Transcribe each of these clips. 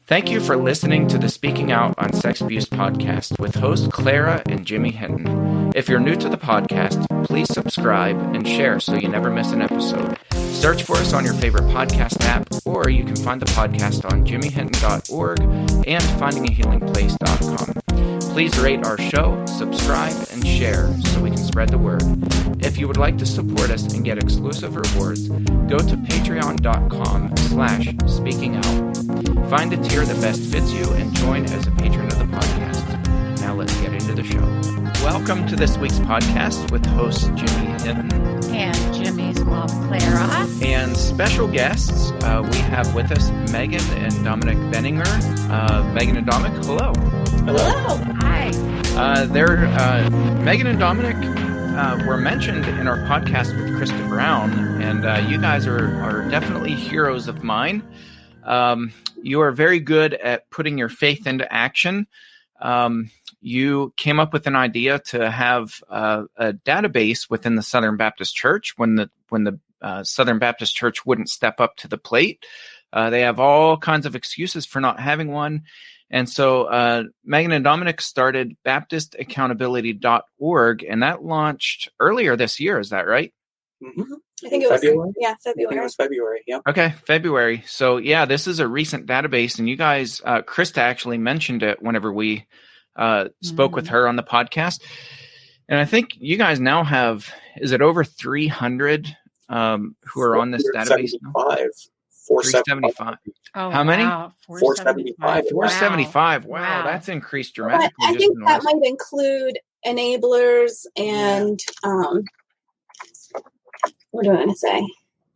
Thank you for listening to the Speaking Out on Sex Abuse podcast with hosts Clara and Jimmy Hinton. If you're new to the podcast, please subscribe and share so you never miss an episode. Search for us on your favorite podcast app, or you can find the podcast on jimmyhinton.org and findingahealingplace.com. Please rate our show, subscribe, and share so we can spread the word. If you would like to support us and get exclusive rewards, go to patreon.com/speakingout. Find a tier that best fits you and join as a patron of the podcast. Now let's get into the show. Welcome to this week's podcast with hosts Jimmy Hinton and Jimmy's mom, Clara. And special guests, we have with us Megan and Dominic Benninger. Megan and Dominic, hello. Hello. Hi. Megan and Dominic were mentioned in our podcast with Krista Brown, and you guys are definitely heroes of mine. You are very good at putting your faith into action. You came up with an idea to have a database within the Southern Baptist Church when the Southern Baptist Church wouldn't step up to the plate. They have all kinds of excuses for not having one. And so Megan and Dominic started BaptistAccountability.org, and that launched earlier this year. Is that right? Mm-hmm. I think it was February. Yeah, February. I think it was February. Yeah. Okay, February. So yeah, this is a recent database, and you guys, Krista actually mentioned it whenever we spoke with her on the podcast. And I think you guys now have, is it over 300 who are on this database? 475. Oh, how many? Wow. 475. 475. Wow, that's increased dramatically. But I think that might include enablers and what do I want to say?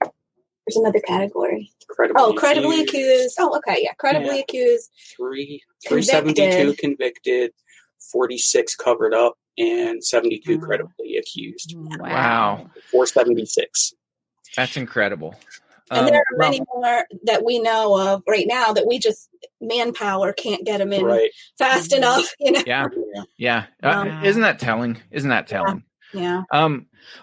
There's another category. Credibly accused. Oh, okay, yeah, credibly accused. 372 convicted, 46 covered up, and 72 credibly accused. Wow. 476. That's incredible. And there are many more that we know of right now that we just manpower can't get them in fast enough. You know? Yeah. Isn't that telling? Yeah.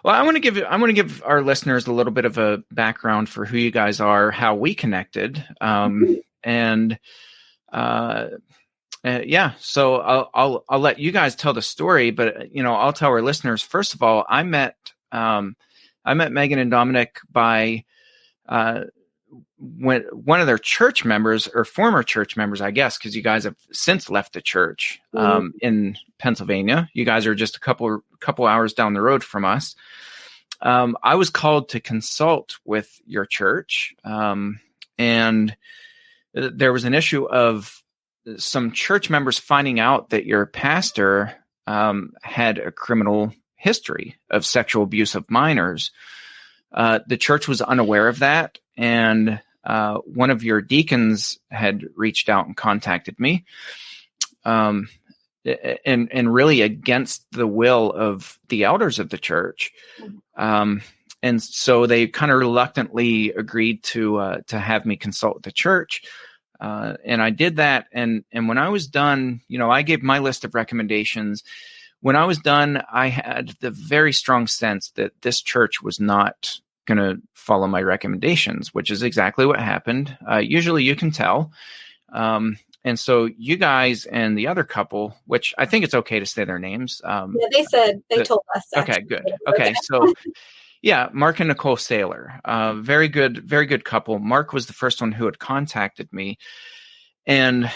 Well, I want to give our listeners a little bit of a background for who you guys are, how we connected, and So I'll let you guys tell the story, but I'll tell our listeners. First of all, I met Megan and Dominic by when one of their church members, or former church members, I guess, because you guys have since left the church in Pennsylvania. You guys are just a couple hours down the road from us. I was called to consult with your church, and there was an issue of some church members finding out that your pastor had a criminal history of sexual abuse of minors. The church was unaware of that, and one of your deacons had reached out and contacted me, and really against the will of the elders of the church. And so they kind of reluctantly agreed to have me consult with the church. And I did that. And when I was done, I gave my list of recommendations. When I was done, I had the very strong sense that this church was not going to follow my recommendations, which is exactly what happened. Usually you can tell. And so you guys and the other couple, which I think it's okay to say their names. They told us. Okay, good. Okay. So yeah, Mark and Nicole Saylor, very good couple. Mark was the first one who had contacted me, and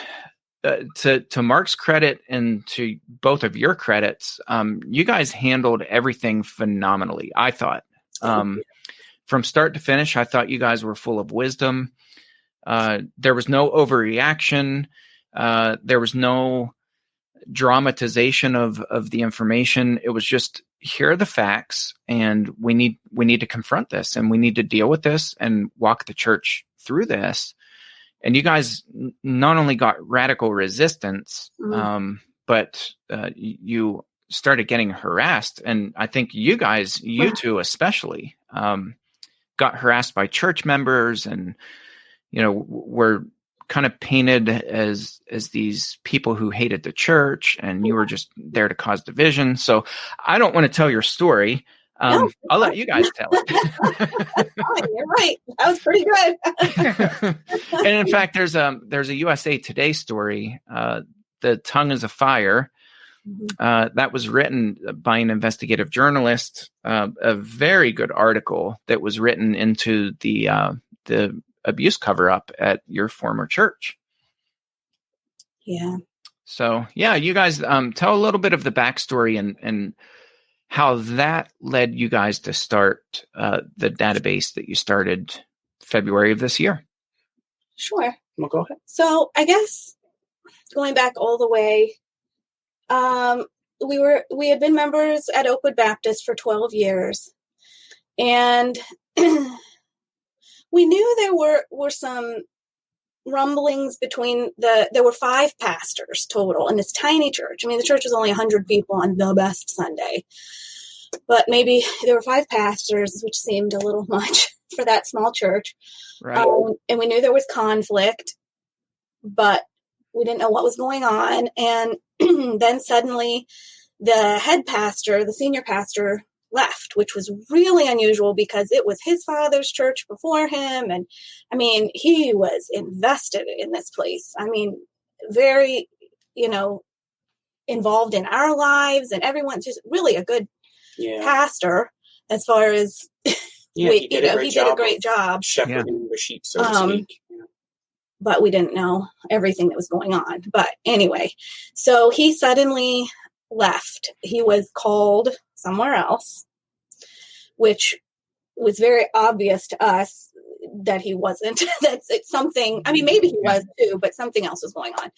to Mark's credit and to both of your credits, you guys handled everything phenomenally. I thought, from start to finish, I thought you guys were full of wisdom. There was no overreaction. There was no dramatization of the information. It was just, here are the facts, and we need to confront this, and we need to deal with this and walk the church through this. And you guys not only got radical resistance, but you started getting harassed. And I think you two especially, got harassed by church members, and were kind of painted as these people who hated the church, and you were just there to cause division. So I don't want to tell your story. No. I'll let you guys tell it. You're right. That was pretty good. And in fact, there's a USA Today story, "The Tongue is a Fire," that was written by an investigative journalist. A very good article that was written into the abuse cover-up at your former church. Yeah. So yeah, you guys tell a little bit of the backstory and how that led you guys to start the database that you started February of this year. Sure. Well, go ahead. So I guess going back all the way, we had been members at OakWoook Baptist for 12 years, and we knew there were some rumblings between there were 5 pastors total in this tiny church. I mean, the church was only 100 people on the best Sunday, but maybe there were 5 pastors, which seemed a little much for that small church. Right. And we knew there was conflict, but we didn't know what was going on. And then suddenly the head pastor, the senior pastor, left, which was really unusual because it was his father's church before him. And I mean, he was invested in this place. I mean, very, involved in our lives, and everyone's just really a good pastor as far as he did a great job shepherding the sheep, so to speak. But we didn't know everything that was going on. But anyway, so he suddenly left. He was called somewhere else, which was very obvious to us that he wasn't. It's something, I mean, maybe he was too, but something else was going on.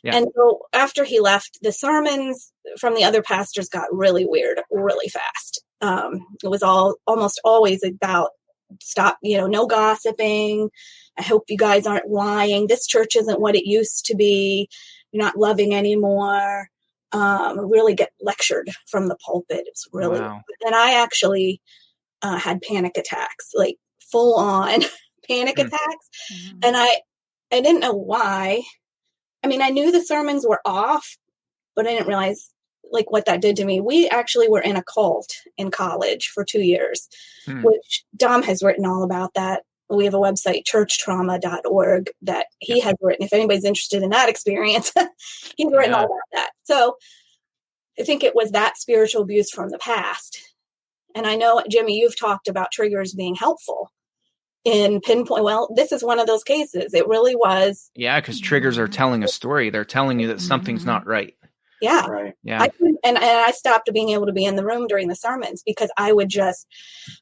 Yeah. And so after he left, the sermons from the other pastors got really weird, really fast. It was almost always about stop, no gossiping. I hope you guys aren't lying. This church isn't what it used to be. You're not loving anymore. Really get lectured from the pulpit. It's really, and I actually had panic attacks, like full on panic attacks. And I didn't know why. I mean, I knew the sermons were off, but I didn't realize like what that did to me. We actually were in a cult in college for 2 years, which Dom has written all about that. We have a website, churchtrauma.org, that he has written. If anybody's interested in that experience, he's written all about that. So I think it was that spiritual abuse from the past. And I know, Jimmy, you've talked about triggers being helpful in pinpoint. Well, this is one of those cases. It really was. Yeah, because triggers are telling a story. They're telling you that something's not right. Yeah. Right. Yeah. I stopped being able to be in the room during the sermons because I would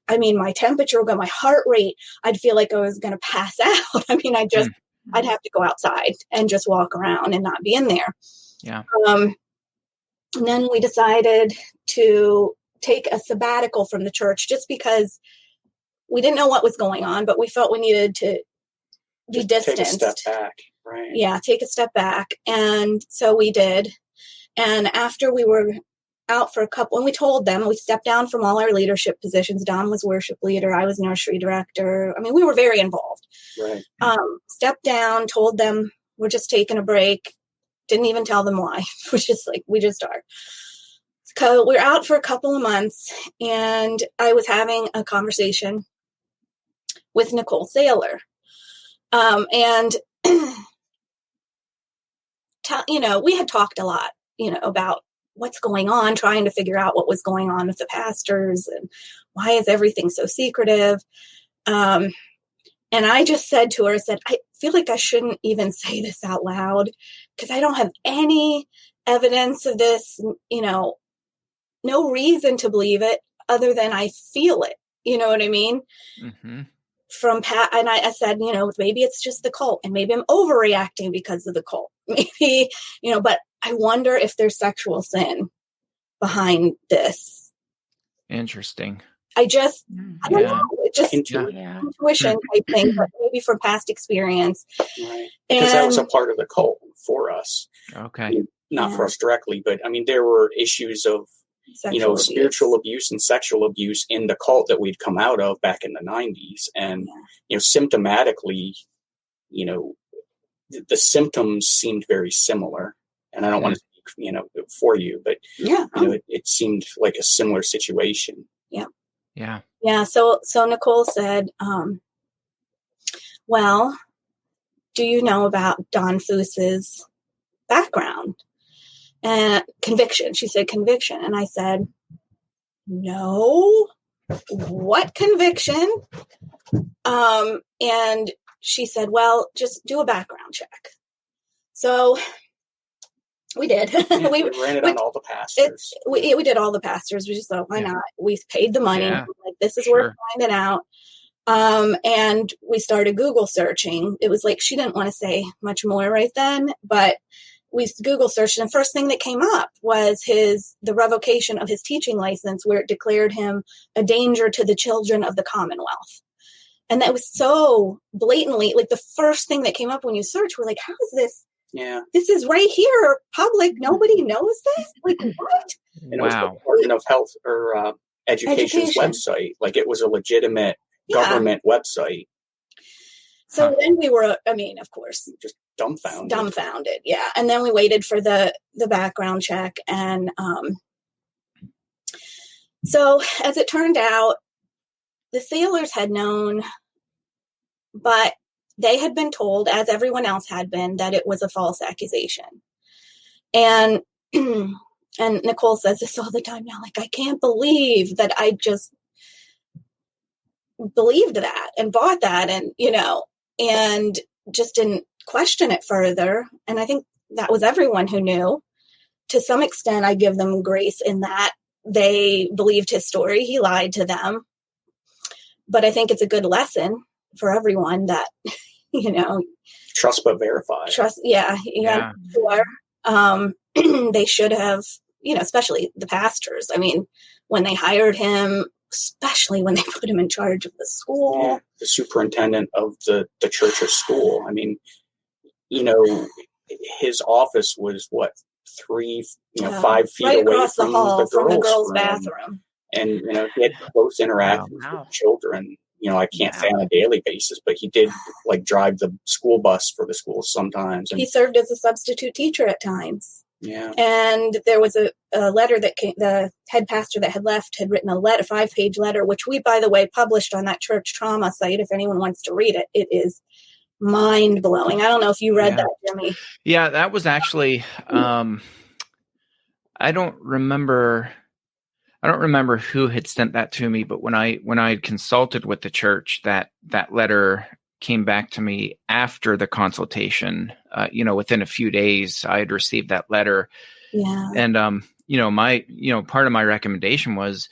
my temperature would go, my heart rate, I'd feel like I was going to pass out. I mean, I'd have to go outside and just walk around and not be in there. Yeah. And then we decided to take a sabbatical from the church just because we didn't know what was going on, but we felt we needed to be distanced. Take a step back. Right. Yeah. Take a step back. And so we did. And after we were out for a couple, and we told them, we stepped down from all our leadership positions. Don was worship leader. I was nursery director. I mean, we were very involved. Right. Stepped down, told them we're just taking a break. Didn't even tell them why. It was just like, we just are. So we're out for a couple of months, and I was having a conversation with Nicole Saylor. And, we had talked a lot, about what's going on, trying to figure out what was going on with the pastors and why is everything so secretive. And I just said to her, I feel like I shouldn't even say this out loud because I don't have any evidence of this, no reason to believe it other than I feel it. You know what I mean? Mm-hmm. And I said, maybe it's just the cult and maybe I'm overreacting because of the cult. Maybe, but I wonder if there's sexual sin behind this. Interesting. I don't know. It's just intuition type thing, but maybe from past experience. Right. Because that was a part of the cult for us. Okay. Not for us directly, but I mean, there were issues of, spiritual abuse and sexual abuse in the cult that we'd come out of back in the 90s. And, symptomatically, the symptoms seemed very similar. And I don't want to speak, for you, but, it seemed like a similar situation. Yeah. Yeah. Yeah. So Nicole said, well, do you know about Don Foos's background and conviction? She said conviction. And I said, no, what conviction? And she said, well, just do a background check. So we did. Yeah, we ran it on all the pastors. We did all the pastors. We just thought, why not? We paid the money. Yeah. Like, this is worth finding out. And we started Google searching. It was like, she didn't want to say much more right then, but we Google searched, and the first thing that came up was the revocation of his teaching license, where it declared him a danger to the children of the Commonwealth. And that was so blatantly, like, the first thing that came up when you search, we're like, how is this? Yeah. This is right here, public. Nobody knows this? Like, what? And it was the Department of Health or Education's website. Like, it was a legitimate government website. So then we were, of course, just dumbfounded. Yeah. And then we waited for the background check. And so as it turned out, the sailors had known, but they had been told, as everyone else had been, that it was a false accusation. And Nicole says this all the time now, like, I can't believe that I just believed that and bought that, and, and just didn't question it further. And I think that was everyone who knew. To some extent, I give them grace in that they believed his story. He lied to them. But I think it's a good lesson for everyone that, trust but verify. Trust. Yeah. Sure. They should have, especially the pastors. When they hired him, especially when they put him in charge of the school. The superintendent of the church's school. His office was 5 feet right away across from the hall, from the girls' room. bathroom. And, he had close interactions with children. I can't say on a daily basis, but he did drive the school bus for the school sometimes. And he served as a substitute teacher at times. Yeah. And there was a letter that the head pastor that had left had written a 5-page letter, which we, by the way, published on that church trauma site. If anyone wants to read it, it is mind blowing. I don't know if you read that, Jimmy. Yeah, that was actually, I don't remember who had sent that to me, but when I consulted with the church, that letter came back to me after the consultation. Within a few days, I had received that letter. Yeah. And part of my recommendation was,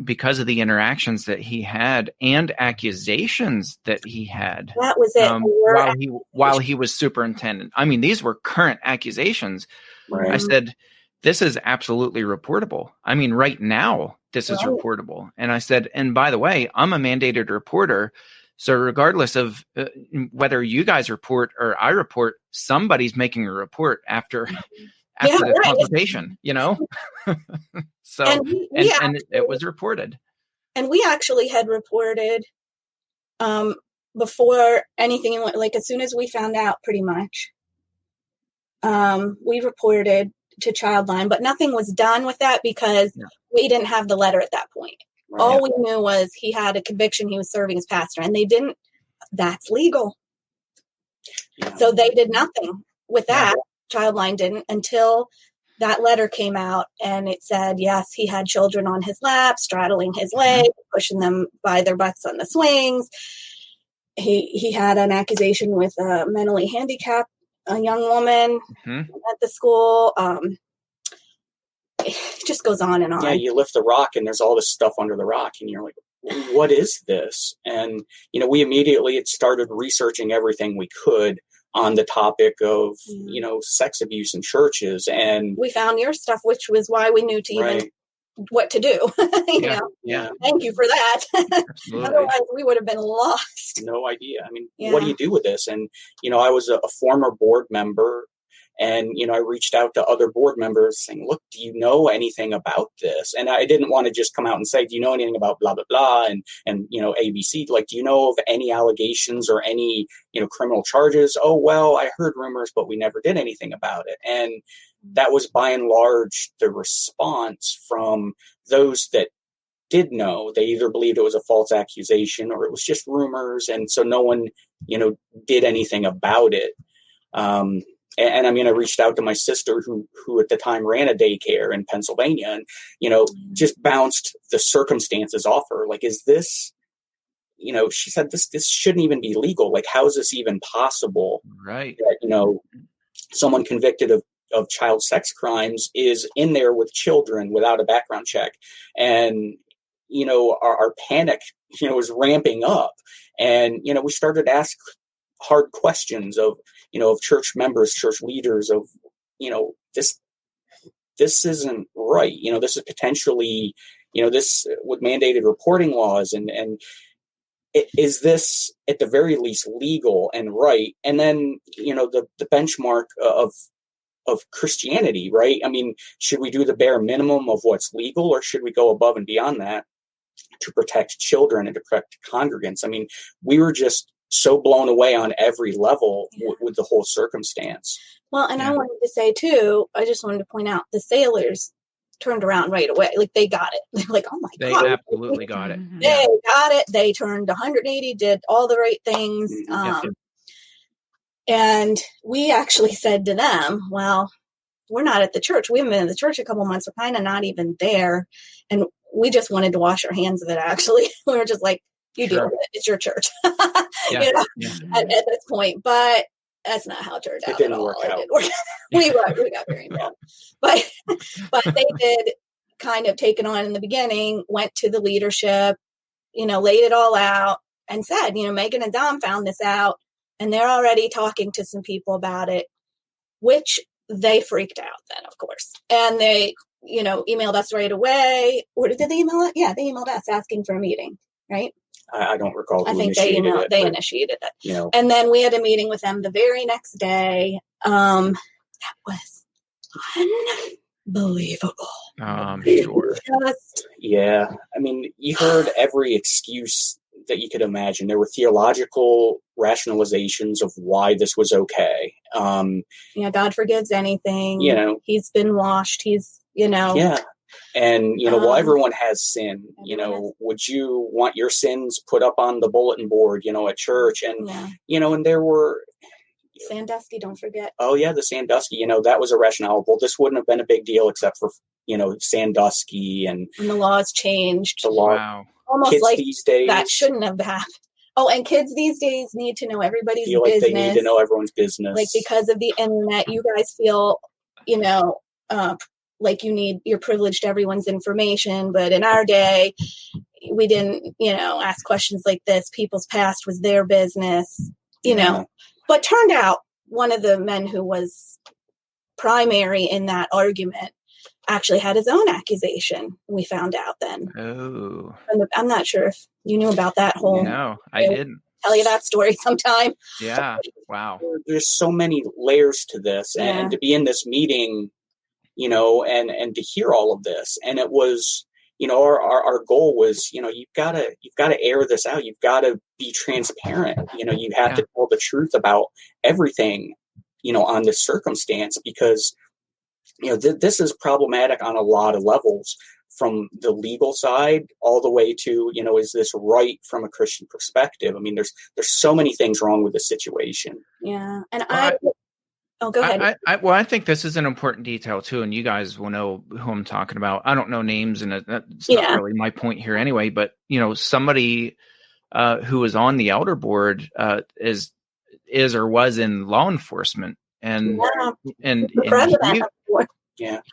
because of the interactions that he had and accusations that he had. That was it. While he was superintendent. These were current accusations. Right. I said, this is absolutely reportable. Right now, this is reportable. And I said, and by the way, I'm a mandated reporter. So regardless of whether you guys report or I report, somebody's making a report after the consultation, So, and it was reported. And we actually had reported before anything, as soon as we found out, pretty much, we reported to Childline, but nothing was done with that because we didn't have the letter at that point. Right. All we knew was he had a conviction, he was serving as pastor, and they didn't, that's legal. Yeah. So they did nothing with that. Childline didn't until that letter came out, and it said, yes, he had children on his lap, straddling his leg, pushing them by their butts on the swings. He had an accusation with a mentally handicapped young woman at the school. It just goes on and on. Yeah, you lift the rock and there's all this stuff under the rock, and you're like, what is this? And, we immediately had started researching everything we could on the topic of, sex abuse in churches. And we found your stuff, which was why we knew to even what to do. Yeah. Thank you for that. Otherwise we would have been lost. No idea. What do you do with this? And, I was a former board member, and, I reached out to other board members saying, look, do you know anything about this? And I didn't want to just come out and say, do you know anything about blah, blah, blah, and ABC? Do you know of any allegations or any, criminal charges? Oh, well, I heard rumors, but we never did anything about it. And that was by and large the response from those that did know. They either believed it was a false accusation or it was just rumors. And so no one, did anything about it. And I mean, I reached out to my sister who at the time ran a daycare in Pennsylvania and, just bounced the circumstances off her. Like, is this, she said, this shouldn't even be legal. Like, how is this even possible? Right. That, someone convicted of child sex crimes is in there with children without a background check. And, our panic, was ramping up. And, we started to ask hard questions of church members, church leaders of, this isn't right. This is potentially, this with mandated reporting laws and is this at the very least legal and right? And then, the benchmark of Christianity, right? I mean, should we do the bare minimum of what's legal or should we go above and beyond that to protect children and to protect congregants? I mean, we were just so blown away on every level with the whole circumstance. Well, and I wanted to say too, I just wanted to point out the sailors turned around right away. Like they got it. They're like, oh my God. They absolutely got it. They got it. They turned 180, did all the right things. And we actually said to them, well, we're not at the church. We haven't been in the church a couple months. We're kind of not even there. And we just wanted to wash our hands of it, actually. We were just like, you deal with it. It's your church. At this point. But that's not how it turned out at all. It didn't work out. We got very involved. But they did kind of take it on in the beginning, went to the leadership, laid it all out and said, Megan and Dom found this out and they're already talking to some people about it, which they freaked out then, of course. And they, emailed us right away. Or did they email it? Yeah, they emailed us asking for a meeting, right? I don't recall. I think they initiated it. And then we had a meeting with them the very next day. That was unbelievable. Sure. Yeah. I mean, you heard every excuse that you could imagine. There were theological rationalizations of why this was okay. God forgives anything. He's been washed. He's, Yeah. And, well, everyone has sin, would you want your sins put up on the bulletin board, at church? And, and there were Sandusky, don't forget. Oh yeah. The Sandusky, that was a rationale. Well, this wouldn't have been a big deal except for, Sandusky and the laws changed. The law, wow. Almost kids like these days, that shouldn't have happened. Oh, and kids these days need to know everybody's feel like business. They need to know everyone's business. Like because of the internet, you guys feel, like you're privileged to everyone's information. But in our day, we didn't, ask questions like this. People's past was their business, But turned out one of the men who was primary in that argument actually had his own accusation. We found out then. Oh. I'm not sure if you knew about that whole. No, I didn't. Tell you that story sometime. Yeah. Wow. There's so many layers to this, and to be in this meeting, and to hear all of this, and it was, our goal was, you've got to air this out. You've got to be transparent. You have to tell the truth about everything, on this circumstance, because, this is problematic on a lot of levels, from the legal side all the way to, is this right from a Christian perspective? I mean, there's so many things wrong with the situation. Yeah. And go ahead. I think this is an important detail too, and you guys will know who I'm talking about. I don't know names, and that's not really my point here anyway. But somebody who was on the elder board is or was in law enforcement, and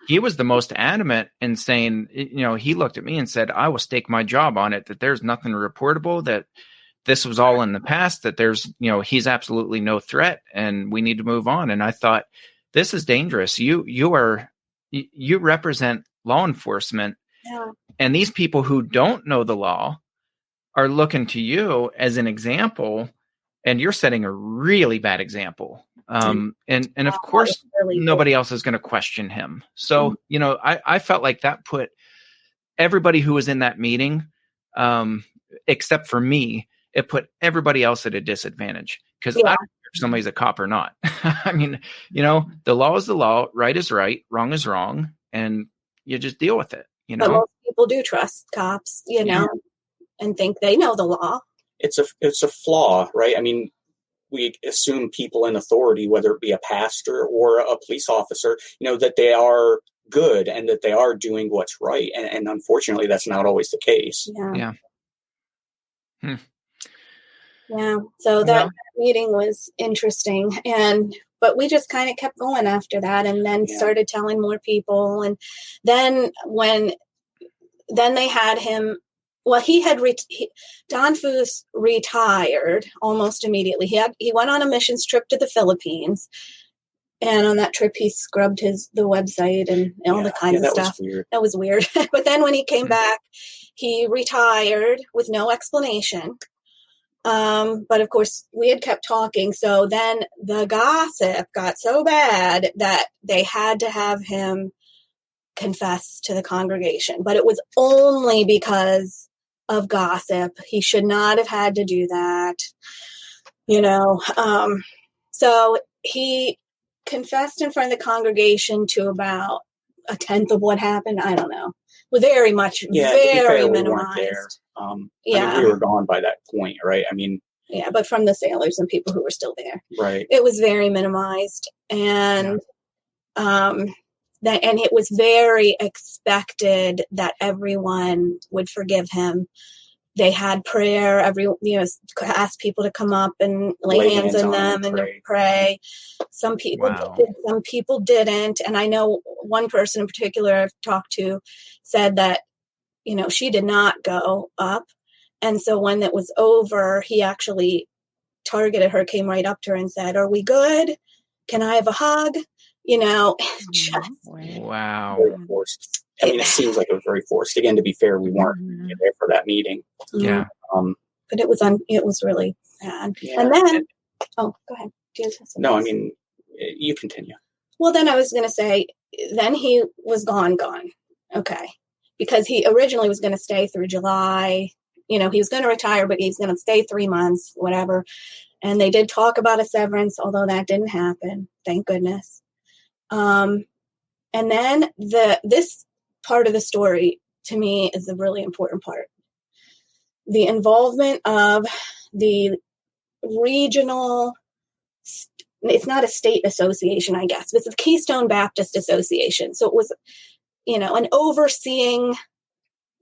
he was the most adamant in saying, he looked at me and said, "I will stake my job on it that there's nothing reportable, that this was all in the past, that there's, he's absolutely no threat and we need to move on." And I thought, this is dangerous. You represent law enforcement, and these people who don't know the law are looking to you as an example, and you're setting a really bad example. And of course, nobody else is going to question him. So, I felt like that put everybody who was in that meeting, except for me, it put everybody else at a disadvantage, because I don't care if somebody's a cop or not. I mean, the law is the law, right is right, wrong is wrong, and you just deal with it. But most people do trust cops, and think they know the law. It's a flaw, right? I mean, we assume people in authority, whether it be a pastor or a police officer, that they are good and that they are doing what's right. And unfortunately, that's not always the case. Yeah. Hmm. Yeah. So that meeting was interesting. But we just kind of kept going after that, and then started telling more people. And then then they had him, well, Don Foose retired almost immediately. He went on a missions trip to the Philippines, and on that trip he scrubbed the website and all the kinds of stuff. That was weird. But then when he came back, he retired with no explanation. But of course we had kept talking. So then the gossip got so bad that they had to have him confess to the congregation, but it was only because of gossip. He should not have had to do that, so he confessed in front of the congregation to about a tenth of what happened. I don't know. Very much, very minimized. I mean, we were gone by that point, right? I mean, but from the sailors and people who were still there, right? It was very minimized, and and it was very expected that everyone would forgive him. They had prayer. Asked people to come up and lay hands on them and pray. Some people did, some people didn't. And I know one person in particular I've talked to said that, she did not go up. And so when it was over, he actually targeted her, came right up to her and said, "Are we good? Can I have a hug?" Just, wow. Very forced. I mean, it seems like it was very forced. Again, to be fair, we weren't there for that meeting. Yeah. But it was really bad. Yeah. And then, go ahead. No, I mean, you continue. Well, then I was going to say, then he was gone. Okay. Because he originally was going to stay through July. He was going to retire, but he's going to stay 3 months, whatever. And they did talk about a severance, although that didn't happen. Thank goodness. And then this part of the story to me is a really important part. The involvement of the regional, it's not a state association, I guess. It's the Keystone Baptist Association. So it was, an overseeing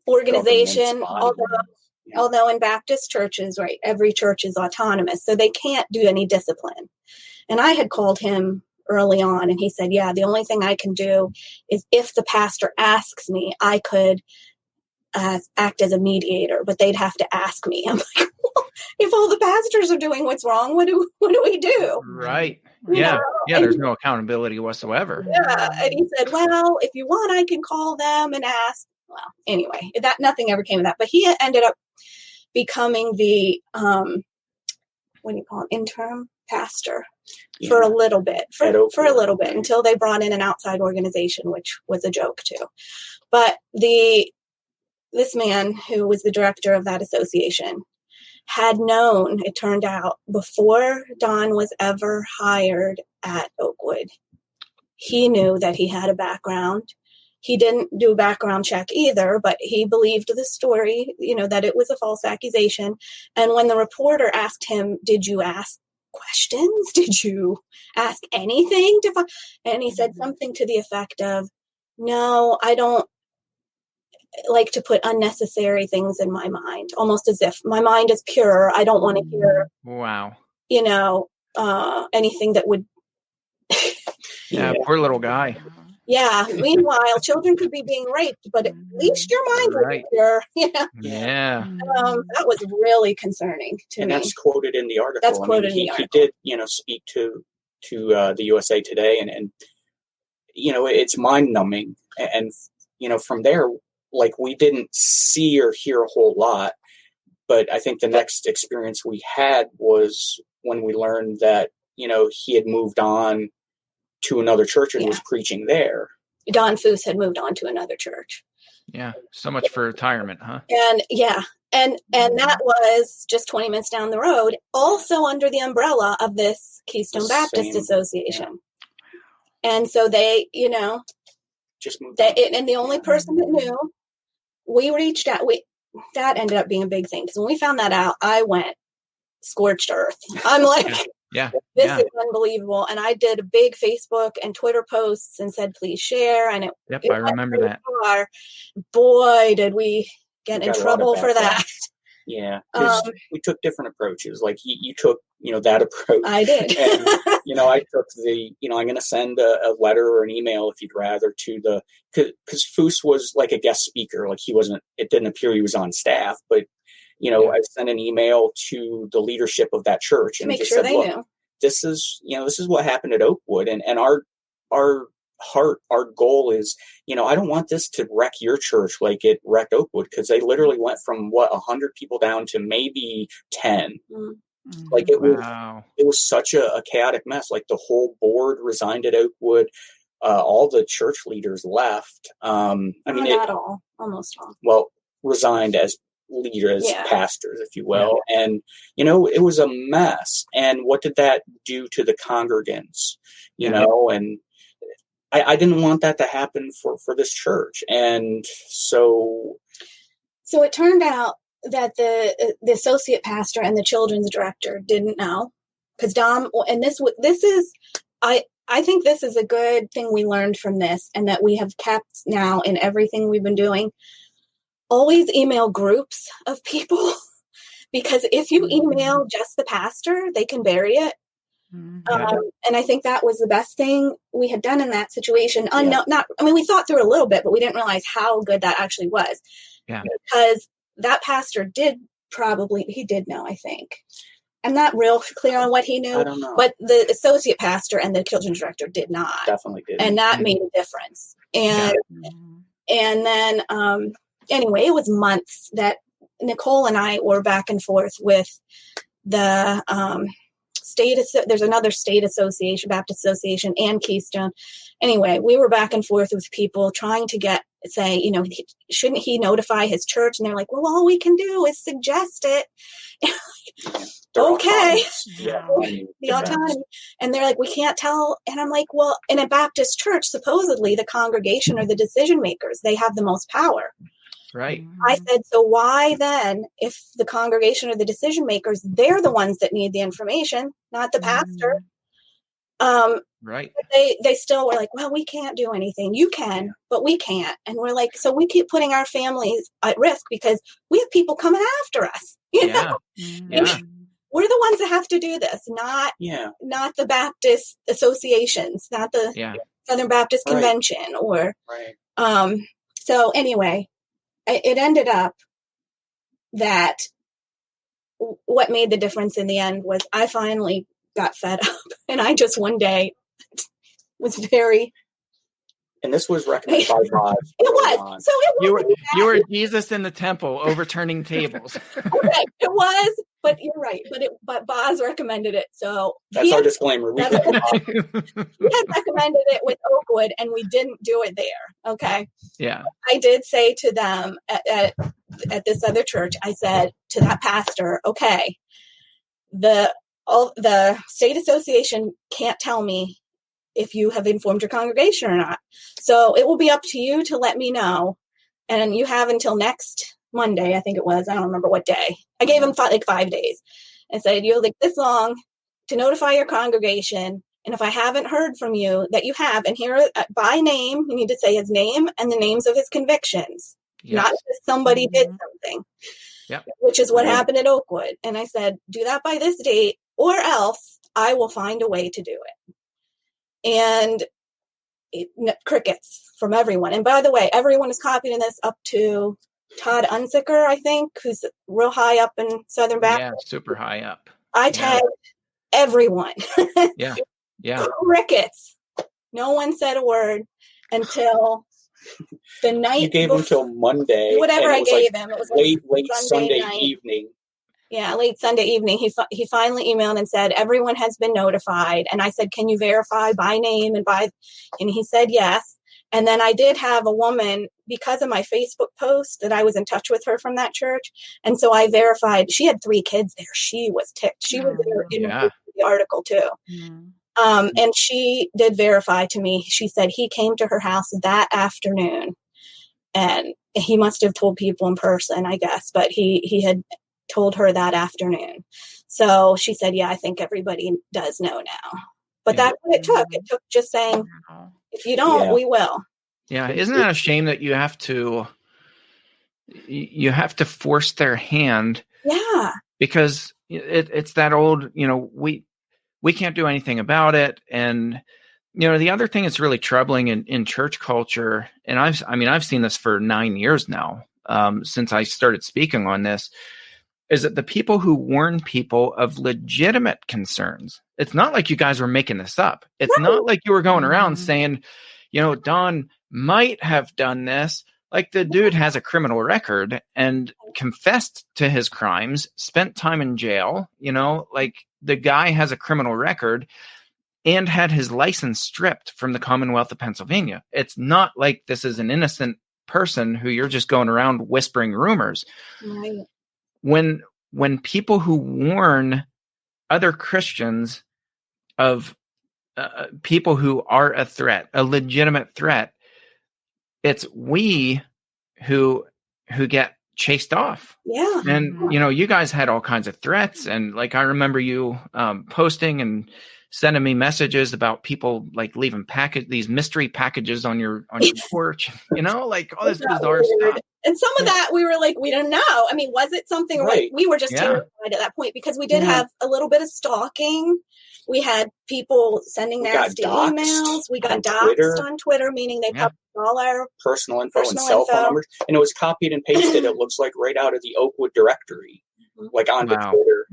organization, although in Baptist churches, right, every church is autonomous, so they can't do any discipline. And I had called him early on, and he said, the only thing I can do is if the pastor asks me, I could act as a mediator, but they'd have to ask me. I'm like, well, if all the pastors are doing what's wrong, what do we do? Right. Yeah. There's no accountability whatsoever. Yeah. And he said, well, if you want, I can call them and ask. Well, anyway, nothing ever came of that, but he ended up becoming the, interim pastor for a little bit, for a little bit, until they brought in an outside organization, which was a joke too. But this man who was the director of that association had known, it turned out, before Don was ever hired at Oakwood, he knew that he had a background. He didn't do a background check either, but he believed the story, that it was a false accusation. And when the reporter asked him, did you ask questions? Did you ask anything? And he said something to the effect of, no, I don't like to put unnecessary things in my mind, almost as if my mind is pure. I don't want to hear, anything that would. Poor little guy. Yeah. Meanwhile, children could be being raped, but at least your mind was pure. Yeah. That was really concerning to me. And that's quoted in the article. That's quoted in the article. He did, speak to the USA Today, and it's mind numbing. And from there, like, we didn't see or hear a whole lot, but I think the next experience we had was when we learned that he had moved on to another church and was preaching there. Don Foose had moved on to another church. Yeah. So much for retirement, huh? And and that was just 20 minutes down the road, also under the umbrella of this Keystone Baptist Association. Yeah. And so they, just moved and the only person that knew we reached out. That ended up being a big thing because when we found that out, I went scorched earth. I'm like, this is unbelievable. And I did a big Facebook and Twitter posts and said, please share. And I remember that. Boy, did we get in trouble for that. Yeah, because we took different approaches. Like you took, that approach. I did. And, I took I'm going to send a letter or an email if you'd rather to because Foose was like a guest speaker. Like it didn't appear he was on staff, but, I sent an email to the leadership of that church and make just sure said, they look, knew. this is what happened at Oakwood. And our heart, our goal is, I don't want this to wreck your church like it wrecked Oakwood, because they literally went from 100 people down to maybe 10. Mm-hmm. Like it was such a chaotic mess. Like the whole board resigned at Oakwood. All the church leaders left. Not all, almost all. Well, resigned as leaders, pastors, if you will. Yeah. And, it was a mess. And what did that do to the congregants, and I didn't want that to happen for this church. And so it turned out that the associate pastor and the children's director didn't know, because Dom, and this is, I think this is a good thing we learned from this, and that we have kept now in everything we've been doing. Always email groups of people, because if you email just the pastor, they can bury it. And I think that was the best thing we had done in that situation. We thought through a little bit, but we didn't realize how good that actually was. Yeah. Because that pastor did know, I think. I'm not real clear on what he knew, I don't know. But the associate pastor and the children's director did not. Definitely did. And that made a difference. And then, anyway, it was months that Nicole and I were back and forth with the there's another state association, Baptist Association, and Keystone. Anyway, we were back and forth with people trying to say, shouldn't he notify his church? And they're like, well, all we can do is suggest it. Okay. The autonomy. And they're like, we can't tell. And I'm like, well, in a Baptist church, supposedly the congregation are the decision makers. They have the most power. Right. I said, so why then, if the congregation are the decision makers, they're the ones that need the information, not the pastor. Right. They still were like, well, we can't do anything. You can, but we can't. And we're like, so we keep putting our families at risk because we have people coming after us. You know? Yeah. We're the ones that have to do this, not the Baptist associations, not the Southern Baptist Convention so anyway, it ended up that what made the difference in the end was I finally got fed up, and I just one day was very. And this was recommended by Boz. It was. So it was. You were Jesus in the temple, overturning tables. Okay, it was. But you're right. But Boz recommended it. So that's our disclaimer. He had recommended it with Oakwood, and we didn't do it there. Okay. Yeah. I did say to them at this other church, I said to that pastor, okay, the state association can't tell me if you have informed your congregation or not. So it will be up to you to let me know. And you have until next Monday, I think it was. I don't remember what day. I gave him 5 days and said, you have this long to notify your congregation. And if I haven't heard from you that you have, and here by name, you need to say his name and the names of his convictions, not that somebody did something, which is what happened at Oakwood. And I said, do that by this date or else I will find a way to do it. And crickets from everyone. And by the way, everyone is copying this up to Todd Unzicker, I think, who's real high up in Southern Baptist. Yeah, super high up. I tagged everyone. Yeah. Crickets. No one said a word until the night. You gave him till Monday. Whatever I gave him. It was late Sunday evening. Yeah, late Sunday evening. He finally emailed and said, everyone has been notified. And I said, can you verify by name and he said yes. And then I did have a woman, because of my Facebook post, that I was in touch with her from that church. And so I verified. She had 3 kids there. She was ticked. She was in the article too. And she did verify to me. She said he came to her house that afternoon and he must have told people in person, I guess, but he had told her that afternoon. So she said, yeah, I think everybody does know now. But that's what it took. It took just saying, if you don't, we will. Yeah. Isn't that a shame that you have to force their hand? Yeah. Because it's that old, we can't do anything about it. And, the other thing that's really troubling in church culture, and I've seen this for 9 years now, since I started speaking on this, is that the people who warn people of legitimate concerns, it's not like you guys were making this up. It's not like you were going around saying, Don might have done this. Like, the dude has a criminal record and confessed to his crimes, spent time in jail, like the guy has a criminal record and had his license stripped from the Commonwealth of Pennsylvania. It's not like this is an innocent person who you're just going around whispering rumors. Right. When people who warn other Christians of people who are a threat, a legitimate threat, it's we who get chased off. Yeah. And, you guys had all kinds of threats. And like, I remember you posting and sending me messages about people like leaving these mystery packages on your porch, like all this bizarre stuff. And some of that we were like, we don't know. I mean, was it something right? We were just terrified at that point because we did have a little bit of stalking. We had people sending nasty emails. We got doxxed on Twitter, meaning they published all our personal info and cell phone numbers. And it was copied and pasted, it looks like, right out of the OakWoook directory, like onto Twitter.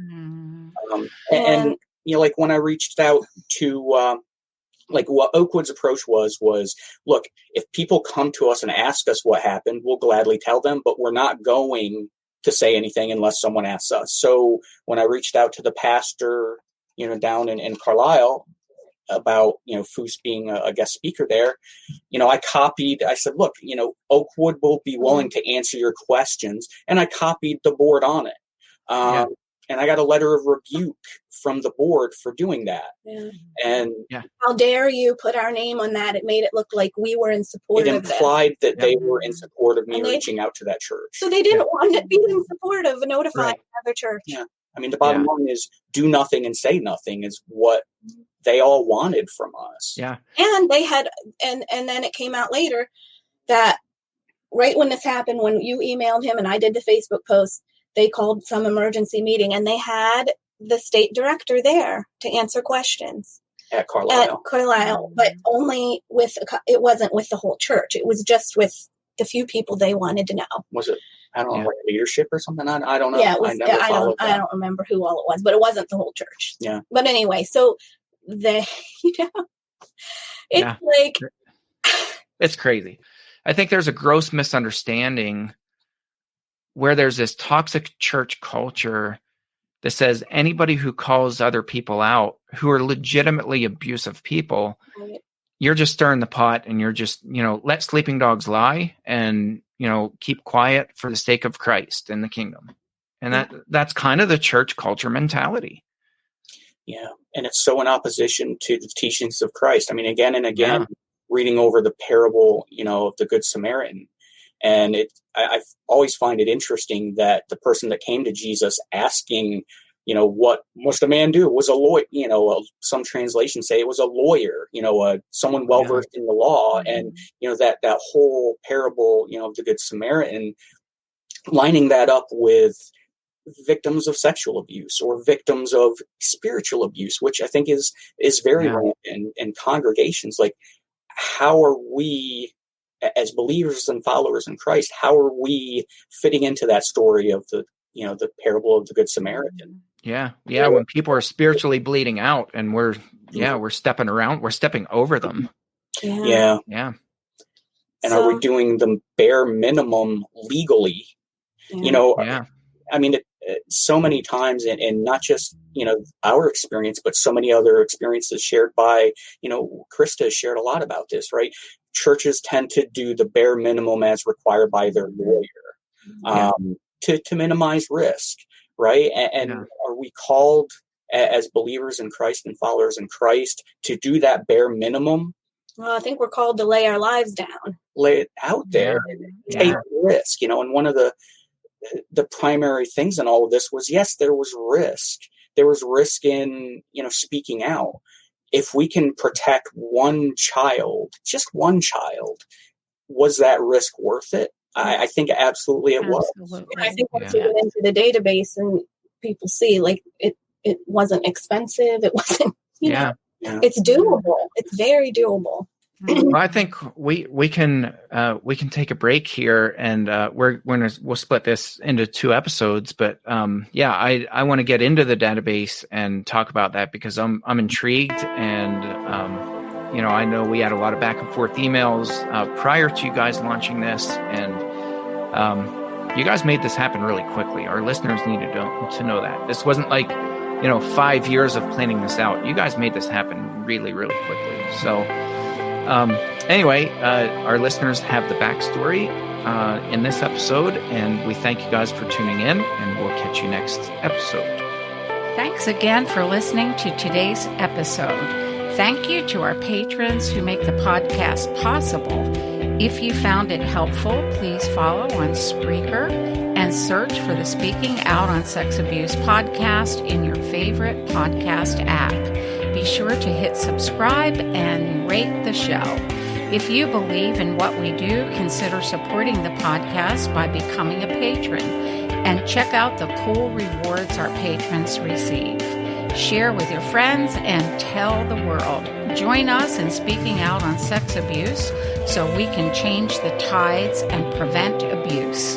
And like when I reached out to, like what OakWook's approach was, look, if people come to us and ask us what happened, we'll gladly tell them, but we're not going to say anything unless someone asks us. So when I reached out to the pastor, down in Carlisle about, Foose being a guest speaker there, I said, look, OakWoook will be willing to answer your questions. And I copied the board on it. And I got a letter of rebuke from the board for doing that. Yeah. And how dare you put our name on that? It made it look like we were in support of this. It implied that they were in support of me reaching out to that church. So they didn't want to be in support of notifying another church. Yeah. I mean, the bottom line is do nothing and say nothing is what they all wanted from us. Yeah. And they had, and then it came out later that right when this happened, when you emailed him and I did the Facebook post, they called some emergency meeting and they had the state director there to answer questions. At Carlisle. But only it wasn't with the whole church. It was just with the few people they wanted to know. Was it, I don't know, like leadership or something? I don't know. Yeah, I don't remember who all it was, but it wasn't the whole church. Yeah. But anyway, so it's like. It's crazy. I think there's a gross misunderstanding where there's this toxic church culture that says anybody who calls other people out who are legitimately abusive people, you're just stirring the pot and you're just, let sleeping dogs lie and, keep quiet for the sake of Christ and the kingdom. And that's kind of the church culture mentality. Yeah. And it's so in opposition to the teachings of Christ. I mean, again and again, reading over the parable, of the Good Samaritan. And I always find it interesting that the person that came to Jesus asking, what must a man do? Was a lawyer, some translations say it was a lawyer, someone well-versed in the law. And, that whole parable, of the Good Samaritan, lining that up with victims of sexual abuse or victims of spiritual abuse, which I think is very rampant in congregations. Like, how are we, as believers and followers in Christ, how are we fitting into that story of the parable of the Good Samaritan? Yeah. When people are spiritually bleeding out and we're stepping over them. Yeah. And are we doing the bare minimum legally? I mean, so many times, and not just, our experience, but so many other experiences shared by, Krista has shared a lot about this, right? Churches tend to do the bare minimum as required by their lawyer to minimize risk, right? And are we called as believers in Christ and followers in Christ to do that bare minimum Well, I think we're called to lay our lives down. Lay it out there, take risk, and one of the primary things in all of this was, yes, there was risk. There was risk in, speaking out. If we can protect one child, just one child, was that risk worth it? I think absolutely it was. And I think once you get into the database and people see, like, it wasn't expensive. It wasn't, it's doable. It's very doable. Well, I think we can take a break here, and we'll split this into 2 episodes. But I want to get into the database and talk about that, because I'm intrigued, and I know we had a lot of back and forth emails prior to you guys launching this, and you guys made this happen really quickly. Our listeners needed to know that this wasn't like 5 years of planning this out. You guys made this happen really, really quickly. So. Anyway, our listeners have the backstory in this episode, and we thank you guys for tuning in, and we'll catch you next episode. Thanks again for listening to today's episode. Thank you to our patrons who make the podcast possible. If you found it helpful, please follow on Spreaker and search for the Speaking Out on Sex Abuse podcast in your favorite podcast app. Be sure to hit subscribe and rate the show. If you believe in what we do, consider supporting the podcast by becoming a patron, and check out the cool rewards our patrons receive. Share with your friends and tell the world. Join us in speaking out on sex abuse so we can change the tides and prevent abuse.